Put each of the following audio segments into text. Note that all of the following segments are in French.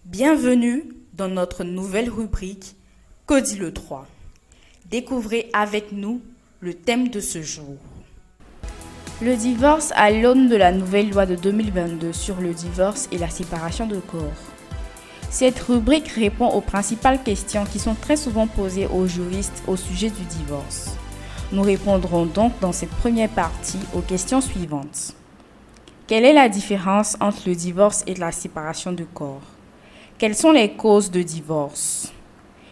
Bienvenue dans notre nouvelle rubrique Que dit le 3 ? Découvrez avec nous le thème de ce jour. Le divorce à l'aune de la nouvelle loi de 2022 sur le divorce et la séparation de corps. Cette rubrique répond aux principales questions qui sont très souvent posées aux juristes au sujet du divorce. Nous répondrons donc dans cette première partie aux questions suivantes. Quelle est la différence entre le divorce et la séparation de corps ? Quelles sont les causes de divorce ?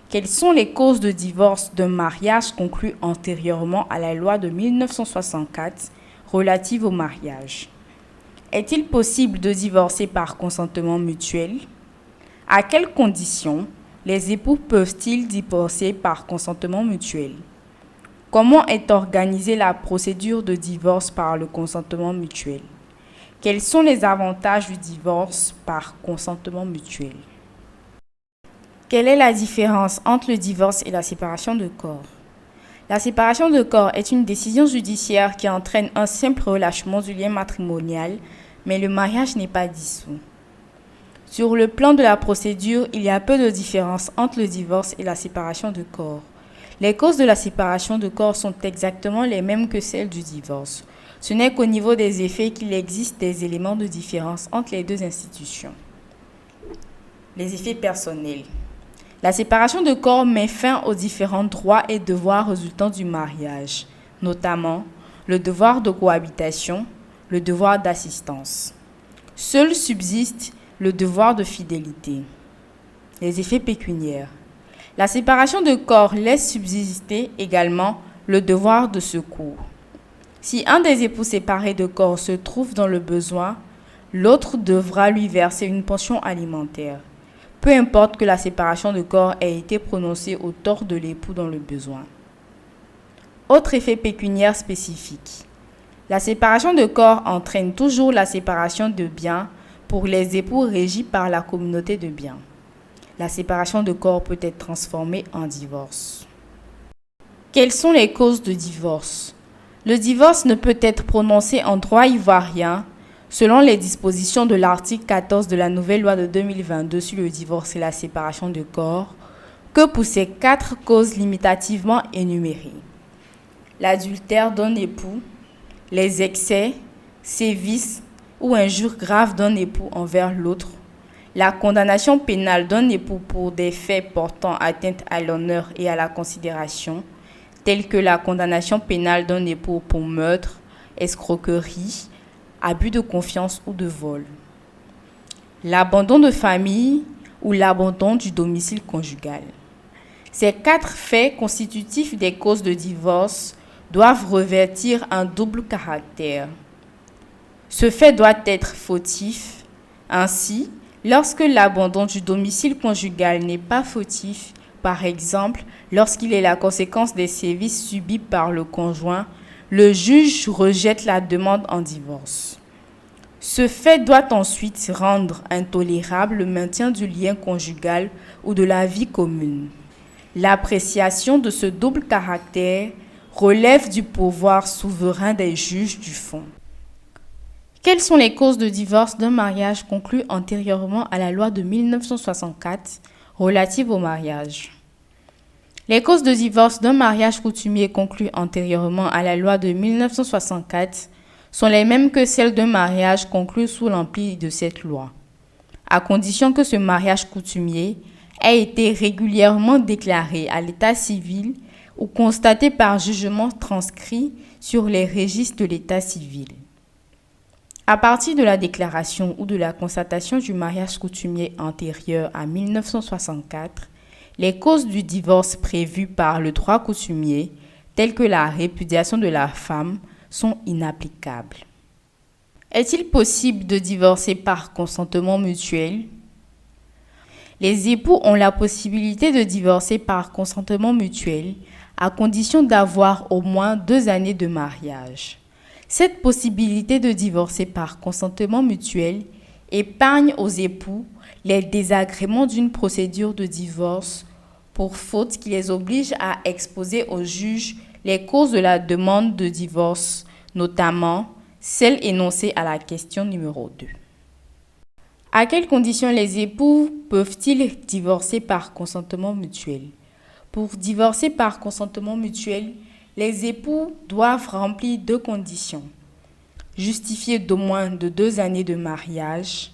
Quelles sont les causes de divorce d'un mariage conclu antérieurement à la loi de 1964 relative au mariage ? Est-il possible de divorcer par consentement mutuel ? À quelles conditions les époux peuvent-ils divorcer par consentement mutuel ? Comment est organisée la procédure de divorce par le consentement mutuel ? Quels sont les avantages du divorce par consentement mutuel ? Quelle est la différence entre le divorce et la séparation de corps ? La séparation de corps est une décision judiciaire qui entraîne un simple relâchement du lien matrimonial, mais le mariage n'est pas dissous. Sur le plan de la procédure, il y a peu de différence entre le divorce et la séparation de corps. Les causes de la séparation de corps sont exactement les mêmes que celles du divorce. Ce n'est qu'au niveau des effets qu'il existe des éléments de différence entre les deux institutions. Les effets personnels. La séparation de corps met fin aux différents droits et devoirs résultant du mariage, notamment le devoir de cohabitation, le devoir d'assistance. Seul subsiste le devoir de fidélité. Les effets pécuniaires. La séparation de corps laisse subsister également le devoir de secours. Si un des époux séparés de corps se trouve dans le besoin, l'autre devra lui verser une pension alimentaire, peu importe que la séparation de corps ait été prononcée au tort de l'époux dans le besoin. Autre effet pécuniaire spécifique. La séparation de corps entraîne toujours la séparation de biens pour les époux régis par la communauté de biens. La séparation de corps peut être transformée en divorce. Quelles sont les causes de divorce ? Le divorce ne peut être prononcé en droit ivoirien, selon les dispositions de l'article 14 de la nouvelle loi de 2022 sur le divorce et la séparation de corps, que pour ces 4 causes limitativement énumérées. L'adultère d'un époux, les excès, sévices ou injures graves d'un époux envers l'autre, la condamnation pénale d'un époux pour des faits portant atteinte à l'honneur et à la considération, tels que la condamnation pénale d'un époux pour meurtre, escroquerie, abus de confiance ou de vol. L'abandon de famille ou l'abandon du domicile conjugal. Ces 4 faits constitutifs des causes de divorce doivent revêtir un double caractère. Ce fait doit être fautif. Ainsi, lorsque l'abandon du domicile conjugal n'est pas fautif, par exemple, lorsqu'il est la conséquence des sévices subis par le conjoint, le juge rejette la demande en divorce. Ce fait doit ensuite rendre intolérable le maintien du lien conjugal ou de la vie commune. L'appréciation de ce double caractère relève du pouvoir souverain des juges du fond. Quelles sont les causes de divorce d'un mariage conclu antérieurement à la loi de 1964 relative au mariage ? Les causes de divorce d'un mariage coutumier conclu antérieurement à la loi de 1964 sont les mêmes que celles d'un mariage conclu sous l'empire de cette loi, à condition que ce mariage coutumier ait été régulièrement déclaré à l'état civil ou constaté par jugement transcrit sur les registres de l'état civil. À partir de la déclaration ou de la constatation du mariage coutumier antérieur à 1964, les causes du divorce prévues par le droit coutumier, telles que la répudiation de la femme, sont inapplicables. Est-il possible de divorcer par consentement mutuel ? Les époux ont la possibilité de divorcer par consentement mutuel à condition d'avoir au moins 2 années de mariage. Cette possibilité de divorcer par consentement mutuel épargne aux époux les désagréments d'une procédure de divorce pour faute qui les oblige à exposer au juge les causes de la demande de divorce, notamment celles énoncées à la question numéro 2. À quelles conditions les époux peuvent-ils divorcer par consentement mutuel? Pour divorcer par consentement mutuel, les époux doivent remplir 2 conditions. Justifier d'au moins de 2 années de mariage,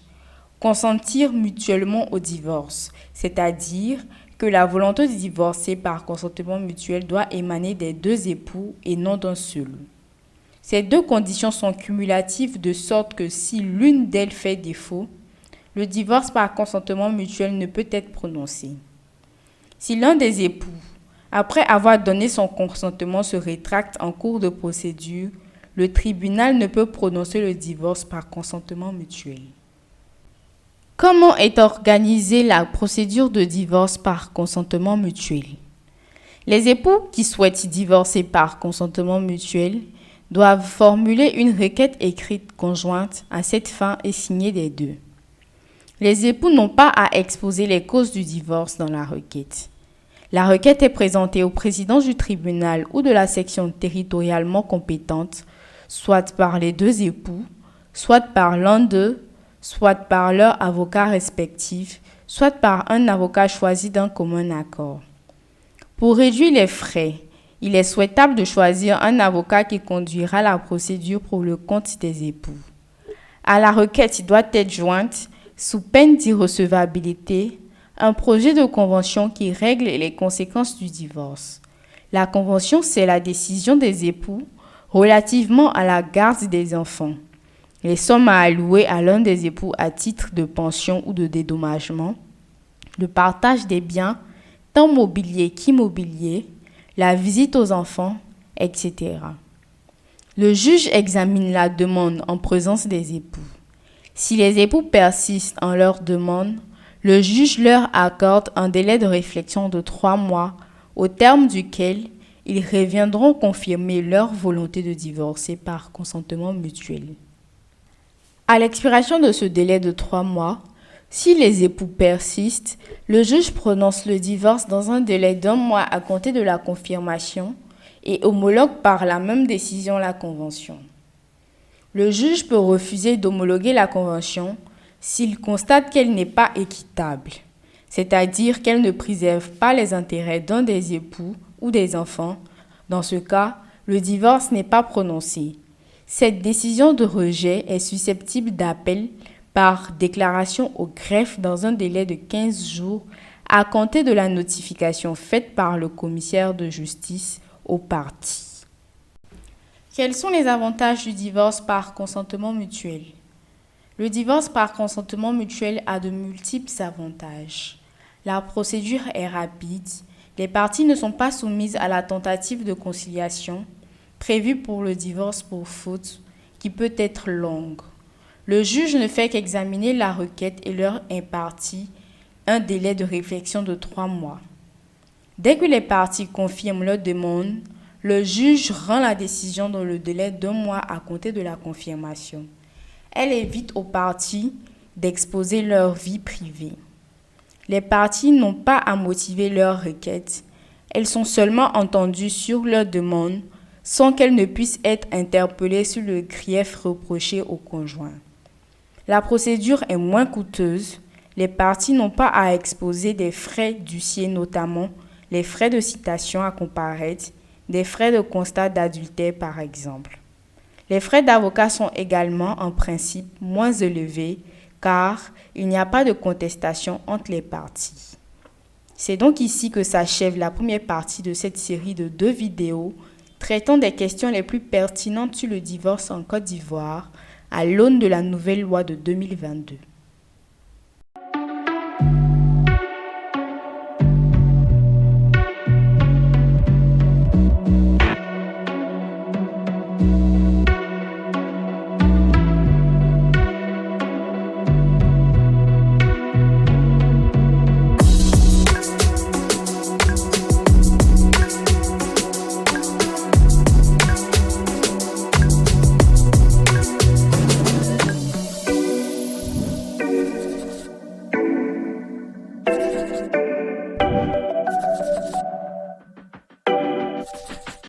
consentir mutuellement au divorce, c'est-à-dire que la volonté de divorcer par consentement mutuel doit émaner des 2 époux et non d'un seul. Ces 2 conditions sont cumulatives de sorte que si l'une d'elles fait défaut, le divorce par consentement mutuel ne peut être prononcé. Si l'un des époux, après avoir donné son consentement, se rétracte en cours de procédure, le tribunal ne peut prononcer le divorce par consentement mutuel. Comment est organisée la procédure de divorce par consentement mutuel? Les époux qui souhaitent divorcer par consentement mutuel doivent formuler une requête écrite conjointe à cette fin et signée des 2. Les époux n'ont pas à exposer les causes du divorce dans la requête. La requête est présentée au président du tribunal ou de la section territorialement compétente, soit par les 2 époux, soit par l'un d'eux, soit par leur avocat respectif, soit par un avocat choisi d'un commun accord. Pour réduire les frais, il est souhaitable de choisir un avocat qui conduira la procédure pour le compte des époux. À la requête doit être jointe, sous peine d'irrecevabilité, un projet de convention qui règle les conséquences du divorce. La convention, c'est la décision des époux relativement à la garde des enfants, les sommes à allouer à l'un des époux à titre de pension ou de dédommagement, le partage des biens, tant mobiliers qu'immobiliers, la visite aux enfants, etc. Le juge examine la demande en présence des époux. Si les époux persistent en leur demande, le juge leur accorde un délai de réflexion de 3 mois, au terme duquel ils reviendront confirmer leur volonté de divorcer par consentement mutuel. À l'expiration de ce délai de 3 mois, si les époux persistent, le juge prononce le divorce dans un délai d'1 mois à compter de la confirmation et homologue par la même décision la convention. Le juge peut refuser d'homologuer la convention s'il constate qu'elle n'est pas équitable, c'est-à-dire qu'elle ne préserve pas les intérêts d'un des époux ou des enfants. Dans ce cas, le divorce n'est pas prononcé. Cette décision de rejet est susceptible d'appel par déclaration au greffe dans un délai de 15 jours à compter de la notification faite par le commissaire de justice aux parties. Quels sont les avantages du divorce par consentement mutuel? Le divorce par consentement mutuel a de multiples avantages. La procédure est rapide, les parties ne sont pas soumises à la tentative de conciliation prévue pour le divorce pour faute, qui peut être longue. Le juge ne fait qu'examiner la requête et leur impartit un délai de réflexion de 3 mois. Dès que les parties confirment leur demande, le juge rend la décision dans le délai d'1 mois à compter de la confirmation. Elle évite aux parties d'exposer leur vie privée. Les parties n'ont pas à motiver leur requête. Elles sont seulement entendues sur leur demande sans qu'elles ne puissent être interpellées sur le grief reproché au conjoint. La procédure est moins coûteuse. Les parties n'ont pas à exposer des frais d'huissier, notamment les frais de citation à comparaître, des frais de constat d'adultère par exemple. Les frais d'avocat sont également en principe moins élevés car il n'y a pas de contestation entre les parties. C'est donc ici que s'achève la première partie de cette série de 2 vidéos traitant des questions les plus pertinentes sur le divorce en Côte d'Ivoire à l'aune de la nouvelle loi de 2022.